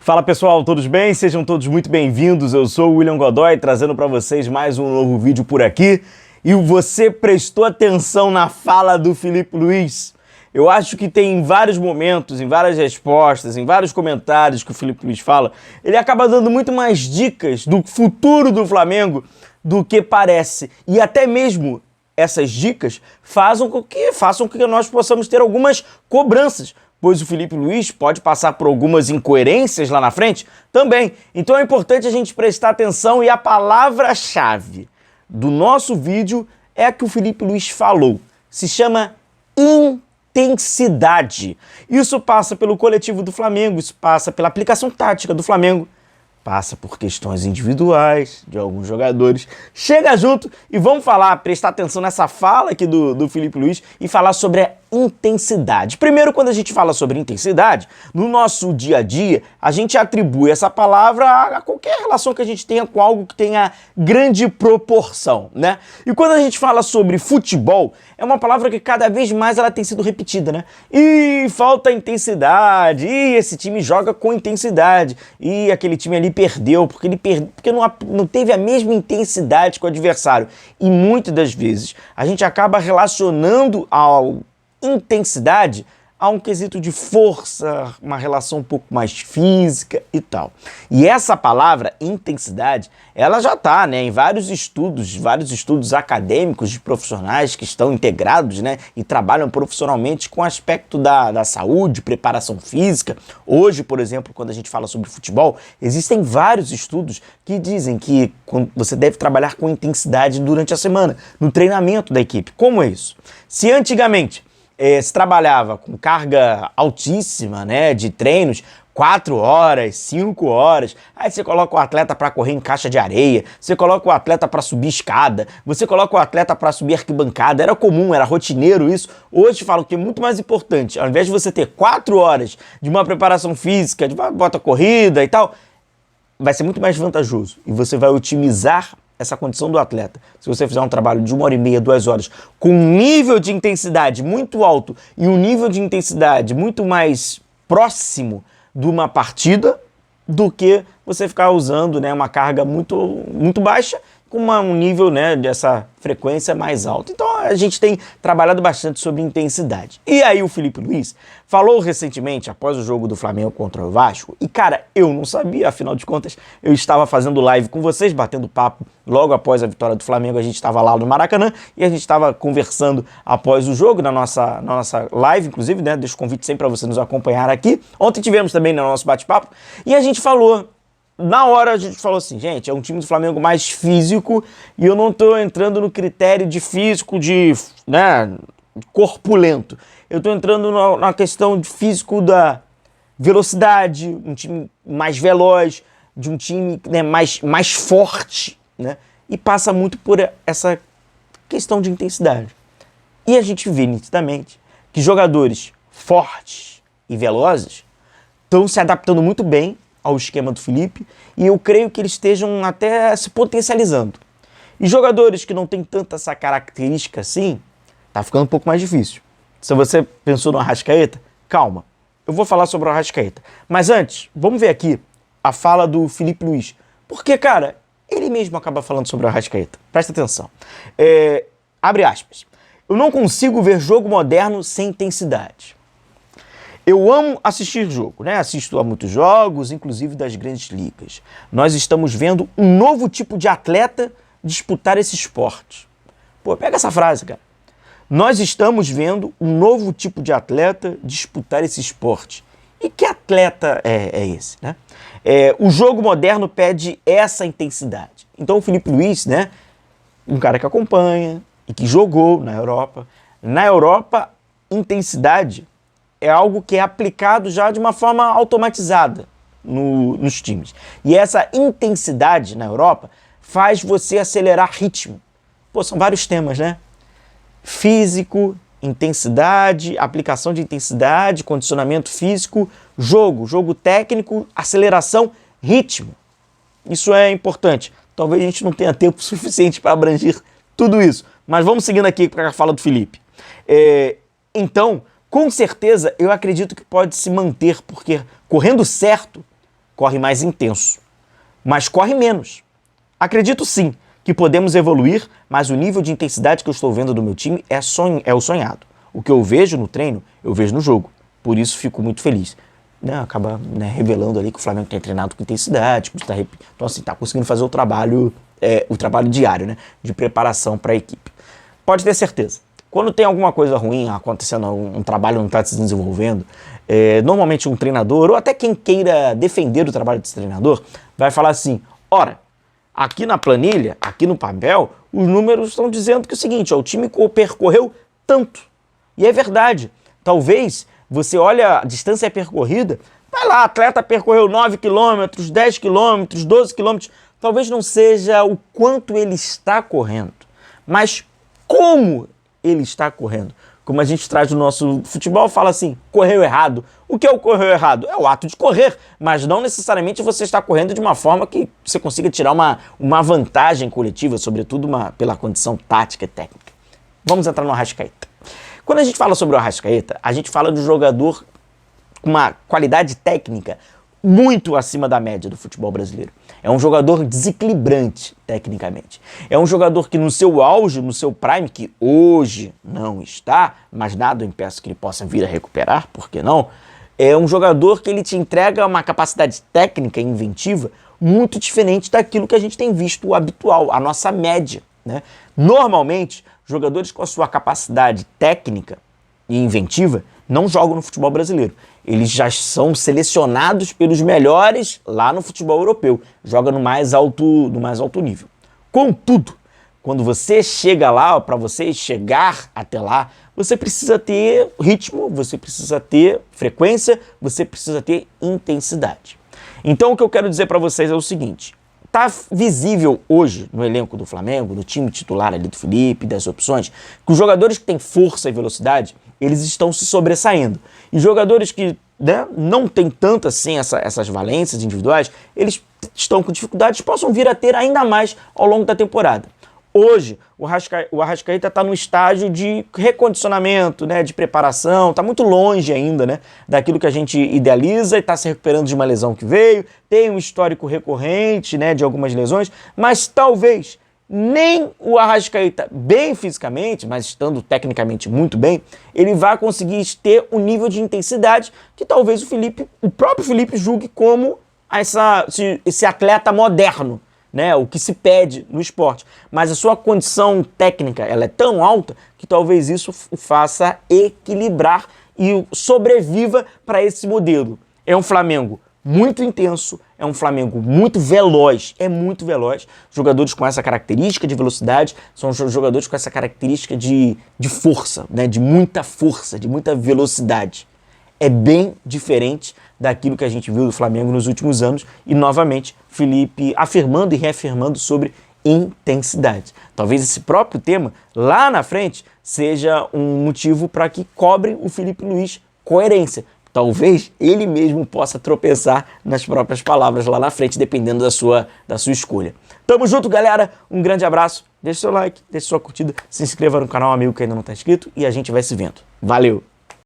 Fala pessoal, todos bem? Sejam todos muito bem-vindos. Eu sou o William Godoy, trazendo para vocês mais um novo vídeo por aqui. E você prestou atenção na fala do Filipe Luís? Eu acho que tem em vários momentos, em várias respostas, em vários comentários que o Filipe Luís fala, ele acaba dando muito mais dicas do futuro do Flamengo do que parece. E até mesmo essas dicas façam com que nós possamos ter algumas cobranças, pois o Filipe Luís pode passar por algumas incoerências lá na frente também. Então é importante a gente prestar atenção e a palavra-chave do nosso vídeo é a que o Filipe Luís falou. Se chama intensidade. Isso passa pelo coletivo do Flamengo, isso passa pela aplicação tática do Flamengo, passa por questões individuais de alguns jogadores. Chega junto e vamos prestar atenção nessa fala aqui do Filipe Luís e falar sobre a intensidade. Primeiro, quando a gente fala sobre intensidade, no nosso dia a dia, a gente atribui essa palavra a qualquer relação que a gente tenha com algo que tenha grande proporção, né? E quando a gente fala sobre futebol, é uma palavra que cada vez mais ela tem sido repetida, né? E falta intensidade, e esse time joga com intensidade, e aquele time ali perdeu, porque não teve a mesma intensidade que o adversário. E muitas das vezes a gente acaba relacionando ao intensidade a um quesito de força, uma relação um pouco mais física e tal. E essa palavra, intensidade, ela já está, né, em vários estudos acadêmicos de profissionais que estão integrados, né, e trabalham profissionalmente com o aspecto da saúde, preparação física. Hoje, por exemplo, quando a gente fala sobre futebol, existem vários estudos que dizem que você deve trabalhar com intensidade durante a semana, no treinamento da equipe. Como é isso? Se antigamente se trabalhava com carga altíssima, né, de treinos, 4 horas, 5 horas, aí você coloca o atleta para correr em caixa de areia, você coloca o atleta para subir escada, você coloca o atleta para subir arquibancada, era comum, era rotineiro isso. Hoje falo que é muito mais importante, ao invés de você ter 4 horas de uma preparação física, de uma bota corrida e tal, vai ser muito mais vantajoso e você vai otimizar essa condição do atleta. Se você fizer um trabalho de 1h30, 2 horas, com um nível de intensidade muito alto e um nível de intensidade muito mais próximo de uma partida, do que você ficar usando, né, uma carga muito baixa com um nível, né, dessa frequência mais alta. Então a gente tem trabalhado bastante sobre intensidade. E aí o Filipe Luís falou recentemente, após o jogo do Flamengo contra o Vasco, e cara, eu não sabia, afinal de contas, eu estava fazendo live com vocês, batendo papo logo após a vitória do Flamengo, a gente estava lá no Maracanã, e a gente estava conversando após o jogo, na nossa live, inclusive, né, deixo o convite sempre para você nos acompanhar aqui. Ontem tivemos também no nosso bate-papo, e a gente falou, na hora a gente falou assim, gente, é um time do Flamengo mais físico e eu não estou entrando no critério de físico, né, corpulento. Eu estou entrando na questão de físico da velocidade, um time mais veloz, de um time, né, mais forte, né, e passa muito por essa questão de intensidade. E a gente vê nitidamente que jogadores fortes e velozes estão se adaptando muito bem ao esquema do Filipe, e eu creio que eles estejam até se potencializando. E jogadores que não têm tanta essa característica assim, tá ficando um pouco mais difícil. Se você pensou no Arrascaeta, calma, eu vou falar sobre o Arrascaeta. Mas antes, vamos ver aqui a fala do Filipe Luís. Porque, cara, ele mesmo acaba falando sobre o Arrascaeta. Presta atenção. Abre aspas. Eu não consigo ver jogo moderno sem intensidade. Eu amo assistir jogo, né? Assisto a muitos jogos, inclusive das grandes ligas. Nós estamos vendo um novo tipo de atleta disputar esse esporte. Pô, pega essa frase, cara. Nós estamos vendo um novo tipo de atleta disputar esse esporte. E que atleta é esse, né? O jogo moderno pede essa intensidade. Então o Filipe Luís, né? Um cara que acompanha e que jogou na Europa. Na Europa, intensidade é algo que é aplicado já de uma forma automatizada nos times. E essa intensidade na Europa faz você acelerar ritmo. Pô, são vários temas, né? Físico, intensidade, aplicação de intensidade, condicionamento físico, jogo técnico, aceleração, ritmo. Isso é importante. Talvez a gente não tenha tempo suficiente para abranger tudo isso. Mas vamos seguindo aqui para a fala do Filipe. Então, com certeza, eu acredito que pode se manter, porque correndo certo, corre mais intenso, mas corre menos. Acredito sim que podemos evoluir, mas o nível de intensidade que eu estou vendo do meu time é o sonhado. O que eu vejo no treino, eu vejo no jogo. Por isso fico muito feliz. Acaba revelando ali que o Flamengo tem treinado com intensidade, então assim, tá conseguindo fazer o trabalho diário, de preparação para a equipe. Pode ter certeza. Quando tem alguma coisa ruim acontecendo, um trabalho não está se desenvolvendo, normalmente um treinador, ou até quem queira defender o trabalho desse treinador, vai falar assim, ora, aqui na planilha, aqui no papel, os números estão dizendo que é o seguinte, o time percorreu tanto. E é verdade. Talvez você olha a distância percorrida, vai lá, atleta percorreu 9 km, 10 km, 12 km, talvez não seja o quanto ele está correndo, mas como ele está correndo. Como a gente traz no nosso futebol, fala assim, correu errado. O que é o correu errado? É o ato de correr, mas não necessariamente você está correndo de uma forma que você consiga tirar uma vantagem coletiva, sobretudo pela condição tática e técnica. Vamos entrar no Arrascaeta. Quando a gente fala sobre o Arrascaeta, a gente fala de um jogador com uma qualidade técnica muito acima da média do futebol brasileiro. É um jogador desequilibrante, tecnicamente. É um jogador que no seu auge, no seu prime, que hoje não está, mas nada impede que ele possa vir a recuperar, por que não? É um jogador que ele te entrega uma capacidade técnica e inventiva muito diferente daquilo que a gente tem visto o habitual, a nossa média, Normalmente, jogadores com a sua capacidade técnica e inventiva não jogam no futebol brasileiro. Eles já são selecionados pelos melhores lá no futebol europeu. Joga no mais alto nível. Contudo, quando você chega lá, para você chegar até lá, você precisa ter ritmo, você precisa ter frequência, você precisa ter intensidade. Então o que eu quero dizer para vocês é o seguinte, tá visível hoje no elenco do Flamengo, no time titular ali do Felipe, das opções, que os jogadores que têm força e velocidade, eles estão se sobressaindo. E jogadores que não têm tanto assim essas valências individuais, eles estão com dificuldades, possam vir a ter ainda mais ao longo da temporada. Hoje, o Arrascaeta está no estágio de recondicionamento, de preparação, está muito longe ainda daquilo que a gente idealiza e está se recuperando de uma lesão que veio, tem um histórico recorrente de algumas lesões, mas talvez nem o Arrascaeta bem fisicamente, mas estando tecnicamente muito bem, ele vai conseguir ter um nível de intensidade que talvez o próprio Felipe julgue como esse atleta moderno, o que se pede no esporte. Mas a sua condição técnica ela é tão alta que talvez isso o faça equilibrar e sobreviva para esse modelo. É um Flamengo muito intenso, é um Flamengo muito veloz, Jogadores com essa característica de velocidade são jogadores com essa característica de força, de muita força, de muita velocidade. É bem diferente daquilo que a gente viu do Flamengo nos últimos anos e, novamente, Felipe afirmando e reafirmando sobre intensidade. Talvez esse próprio tema, lá na frente, seja um motivo para que cobre o Felipe Luiz coerência. Talvez ele mesmo possa tropeçar nas próprias palavras lá na frente, dependendo da sua escolha. Tamo junto, galera. Um grande abraço. Deixe seu like, deixe sua curtida, se inscreva no canal, amigo que ainda não está inscrito, e a gente vai se vendo. Valeu!